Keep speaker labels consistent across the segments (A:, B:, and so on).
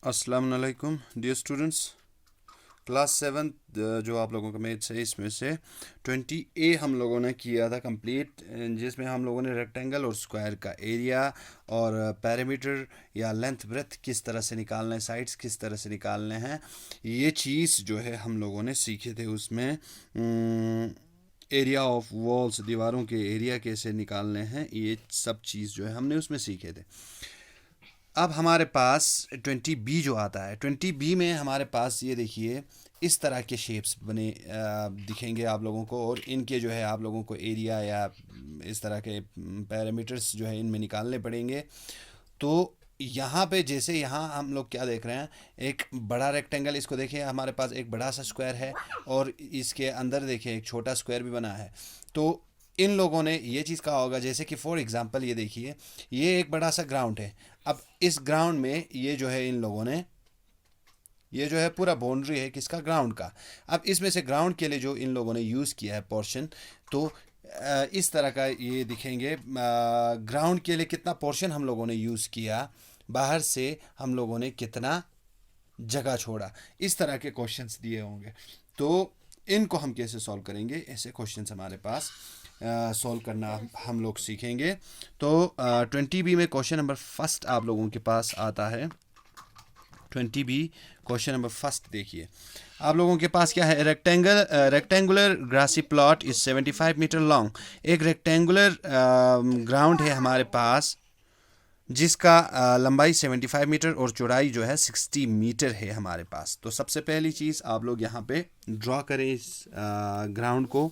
A: अस्सलाम वालेकुम dear students. Class 7 जो आप लोगों का मैथ्स है इसमें से 20A हम लोगों ने किया था कंप्लीट, जिसमें हम लोगों ने रेक्टेंगल और स्क्वायर का एरिया और पैरामीटर या लेंथ ब्रेथ किस तरह से निकालना है, साइड्स किस तरह से निकालने हैं, ये चीज़ जो है हम लोगों ने सीखे थे। उसमें एरिया ऑफ वॉल्स, दीवारों के एरिया कैसे निकालने हैं, ये सब चीज़ जो है हमने उसमें सीखे थे। अब हमारे पास 20B जो आता है, 20B में हमारे पास ये देखिए इस तरह के शेप्स बने दिखेंगे आप लोगों को, और इनके जो है आप लोगों को एरिया या इस तरह के पैरामीटर्स जो है इनमें निकालने पड़ेंगे। तो यहाँ पे जैसे यहाँ हम लोग क्या देख रहे हैं, एक बड़ा रेक्टेंगल, इसको देखिए हमारे पास एक बड़ा सा स्क्वायर है और इसके अंदर देखिए एक छोटा स्क्वायर भी बना है। तो इन लोगों ने ये चीज़ कहा होगा, जैसे कि फॉर एग्जांपल ये देखिए ये एक बड़ा सा ग्राउंड है। अब इस ग्राउंड में ये जो है इन लोगों ने, ये जो है पूरा बाउंड्री है किसका, ग्राउंड का। अब इसमें से ग्राउंड के लिए जो इन लोगों ने यूज़ किया है पोर्शन, तो इस तरह का ये दिखेंगे। ग्राउंड के लिए कितना पोर्शन हम लोगों ने यूज़ किया, बाहर से हम लोगों ने कितना जगह छोड़ा, इस तरह के क्वेश्चंस दिए होंगे। तो इनको हम कैसे सॉल्व करेंगे, ऐसे क्वेश्चंस हमारे पास सॉल्व करना हम लोग सीखेंगे। तो 20B में क्वेश्चन नंबर फर्स्ट आप लोगों के पास आता है। 20B क्वेश्चन नंबर फर्स्ट देखिए, आप लोगों के पास क्या है, rectangular grassy plot is 75 metre long. एक रेक्टेंगुलर ग्राउंड है हमारे पास जिसका लंबाई 75 मीटर और चौड़ाई जो है 60 मीटर है हमारे पास। तो सबसे पहली चीज़ आप लोग यहाँ पे ड्रॉ करें इस ग्राउंड को।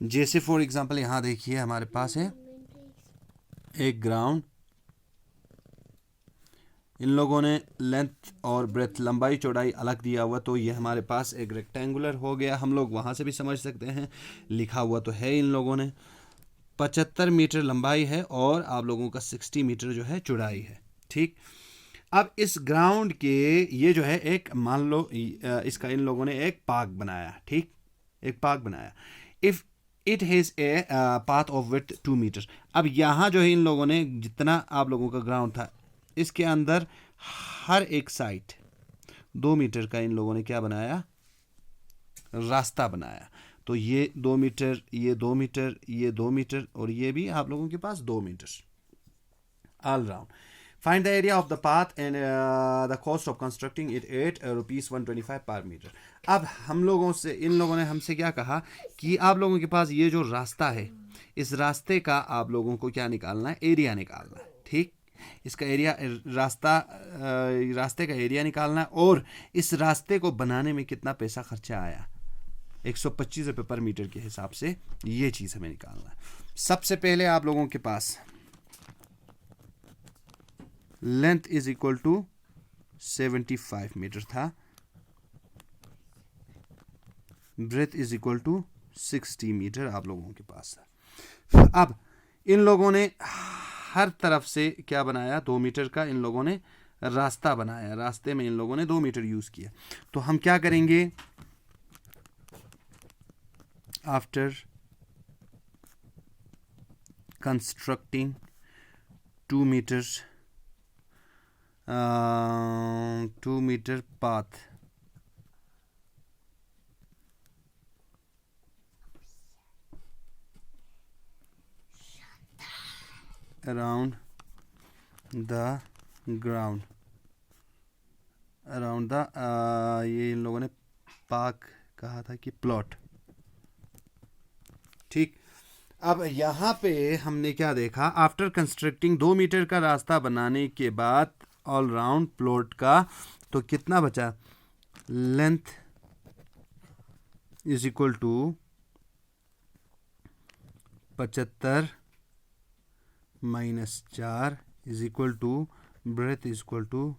A: जैसे फॉर एग्जांपल यहाँ देखिए हमारे पास है एक ग्राउंड, इन लोगों ने लेंथ और ब्रेथ, लंबाई चौड़ाई अलग दिया हुआ, तो ये हमारे पास एक रेक्टेंगुलर हो गया। हम लोग वहाँ से भी समझ सकते हैं, लिखा हुआ तो है इन लोगों ने 75 मीटर लंबाई है और आप लोगों का 60 मीटर जो है चौड़ाई है। ठीक, अब इस ग्राउंड के ये जो है एक, मान लो इसका इन लोगों ने एक पार्क बनाया। ठीक, एक पार्क बनाया। If it has a path of width 2 metre. अब यहाँ जो है इन लोगों ने जितना आप लोगों का ग्राउंड था, इसके अंदर हर एक साइड 2 मीटर का इन लोगों ने क्या बनाया, रास्ता बनाया। तो ये 2 मीटर, ये 2 मीटर, ये 2 मीटर और ये भी आप लोगों के पास 2 metre all round. Find the area of the path and the cost of constructing it at rupees 125 per metre. अब हम लोगों से, इन लोगों ने हमसे क्या कहा कि आप लोगों के पास ये जो रास्ता है, इस रास्ते का आप लोगों को क्या निकालना है, एरिया निकालना है। ठीक, इसका एरिया, रास्ते का एरिया निकालना है, और इस रास्ते को बनाने में कितना पैसा खर्चा आया, 125 रुपये पर मीटर के हिसाब से ये चीज़ हमें निकालना है। सबसे पहले आप लोगों के पास length is equal to 75 meter था, breadth is equal to 60 meter आप लोगों के पास था। अब इन लोगों ने हर तरफ से क्या बनाया, 2 मीटर का इन लोगों ने रास्ता बनाया, रास्ते में इन लोगों ने 2 मीटर यूज़ किया। तो हम क्या करेंगे, after constructing 2 metre 2 metre path around the ground, around the ये इन लोगों ने पार्क कहा था कि प्लॉट। ठीक, अब यहाँ पे हमने क्या देखा, आफ्टर कंस्ट्रक्टिंग 2 मीटर का रास्ता बनाने के बाद ऑल राउंड प्लॉट का, तो कितना बचा, length is equal to 75 minus 4 is equal to breadth is equal to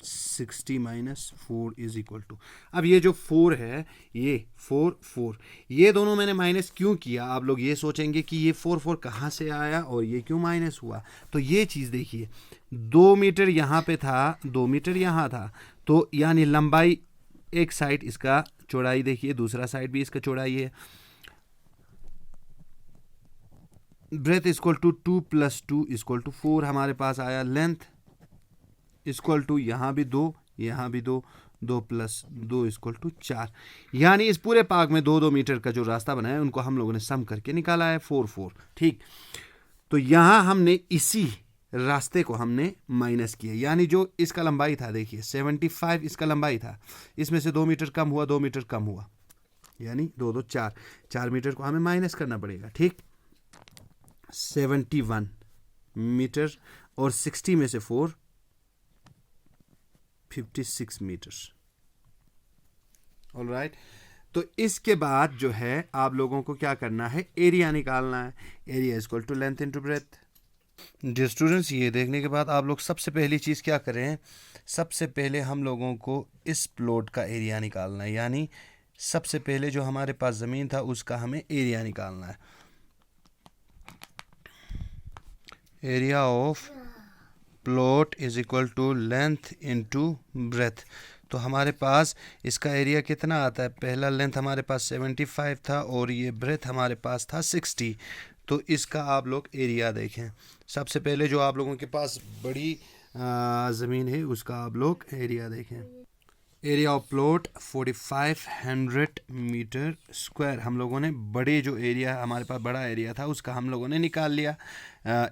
A: 60 minus 4 is equal to, अब ये जो 4 है, ये 4 ये दोनों मैंने माइनस क्यों किया, आप लोग ये सोचेंगे कि ये 4 कहाँ से आया और ये क्यों माइनस हुआ। तो ये चीज़ देखिए, 2 मीटर यहाँ पे था, 2 मीटर यहाँ था, तो यानी लंबाई एक साइड, इसका चौड़ाई देखिए, दूसरा साइड भी इसका चौड़ाई है। ब्रेथ इक्वल टू 2 + 2 = 4 हमारे पास आया। लेंथ इक्वल टू यहाँ भी 2, यहाँ भी 2, 2 + 2 = 4। यानी इस पूरे पार्क में 2-2 मीटर का जो रास्ता बनाया है उनको हम लोगों ने सम करके निकाला है 4-4। ठीक, तो यहाँ हमने इसी रास्ते को हमने माइनस किया, यानी जो इसका लंबाई था, देखिए 75 इसका लंबाई था, इसमें से 2 मीटर कम हुआ, 2 मीटर कम हुआ, यानी 2 2 4 मीटर को हमें माइनस करना पड़ेगा। ठीक, 71 मीटर और 60 में से 4 56 मीटर। ऑलराइट, तो इसके बाद जो है आप लोगों को क्या करना है, एरिया निकालना है। Area equal to length into breadth. Dear students, ये देखने के बाद आप लोग सबसे पहली चीज़ क्या करें, सबसे पहले हम लोगों को इस प्लॉट का एरिया निकालना है, यानी सबसे पहले जो हमारे पास ज़मीन था उसका हमें एरिया निकालना है। Area of plot is equal to length into breadth. तो हमारे पास इसका एरिया कितना आता है, पहला लेंथ हमारे पास 75 था और ये ब्रेथ हमारे पास था 60। तो इसका आप लोग एरिया देखें। सबसे पहले जो आप लोगों के पास बड़ी ज़मीन है उसका आप लोग एरिया देखें। Area of plot 4500 metre square. हम लोगों ने बड़े जो एरिया, हमारे पास बड़ा एरिया था उसका हम लोगों ने निकाल लिया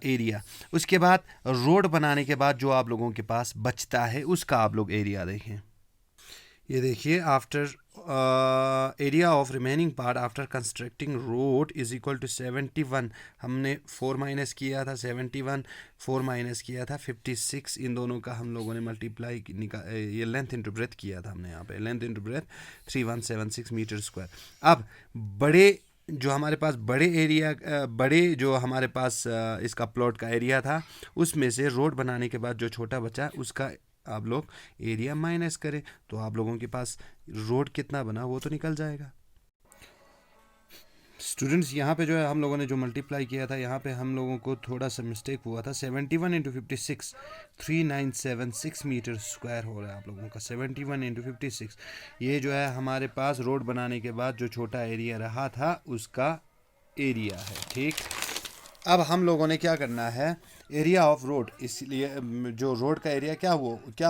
A: एरिया। उसके बाद रोड बनाने के बाद जो आप लोगों के पास बचता है उसका आप लोग एरिया देखें। ये देखिए, after area of remaining part after constructing road is equal to 71। हमने 4 माइनस किया था 71, 4 माइनस किया था 56। इन दोनों का हम लोगों ने मल्टीप्लाई ये लेंथ इंटू ब्रेथ किया था हमने यहाँ पे, length into breadth 3176 metre square. अब बड़े जो हमारे पास बड़े जो हमारे पास इसका प्लॉट का एरिया था उसमें से रोड बनाने के बाद जो छोटा बचा उसका आप लोग एरिया माइनस करें, तो आप लोगों के पास रोड कितना बना वो तो निकल जाएगा। स्टूडेंट्स, यहाँ पे जो है हम लोगों ने जो मल्टीप्लाई किया था यहाँ पे हम लोगों को थोड़ा सा मिस्टेक हुआ था। 71 × 56 3976 मीटर स्क्वायर हो रहा है आप लोगों का। 71 × 56 ये जो है हमारे पास रोड बनाने के बाद जो छोटा एरिया रहा था उसका एरिया है। ठीक, अब हम लोगों ने क्या करना है, एरिया ऑफ रोड, इसलिए जो रोड का एरिया क्या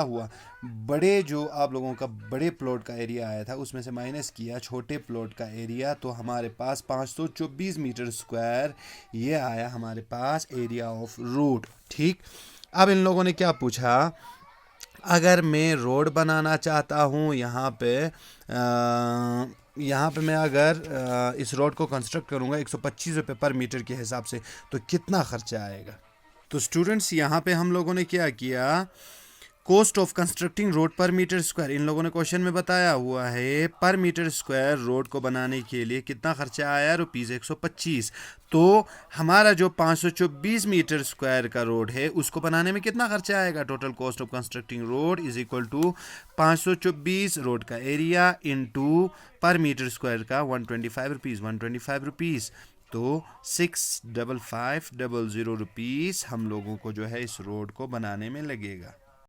A: हुआ, बड़े जो आप लोगों का बड़े प्लॉट का एरिया आया था उसमें से माइनस किया छोटे प्लॉट का एरिया, तो हमारे पास 524 मीटर स्क्वायर ये आया हमारे पास एरिया ऑफ रोड। ठीक, अब इन लोगों ने क्या पूछा, अगर मैं रोड बनाना चाहता हूँ यहाँ पे मैं अगर इस रोड को कंस्ट्रक्ट करूँगा 125 रुपये पर मीटर के हिसाब से, तो कितना खर्चा आएगा। तो स्टूडेंट्स, यहाँ पे हम लोगों ने क्या किया, कॉस्ट ऑफ कंस्ट्रक्टिंग रोड पर मीटर स्क्वायर, इन लोगों ने क्वेश्चन में बताया हुआ है पर मीटर स्क्वायर रोड को बनाने के लिए कितना खर्चा आया, ₹125। तो हमारा जो 524 मीटर स्क्वायर का रोड है उसको बनाने में कितना खर्चा आएगा, total cost of constructing road is equal to 524 road का area into per metre square का 125 रुपीज़। तो 65500 रुपीज़ हम लोगों को जो है इस रोड को बनाने में लगेगा।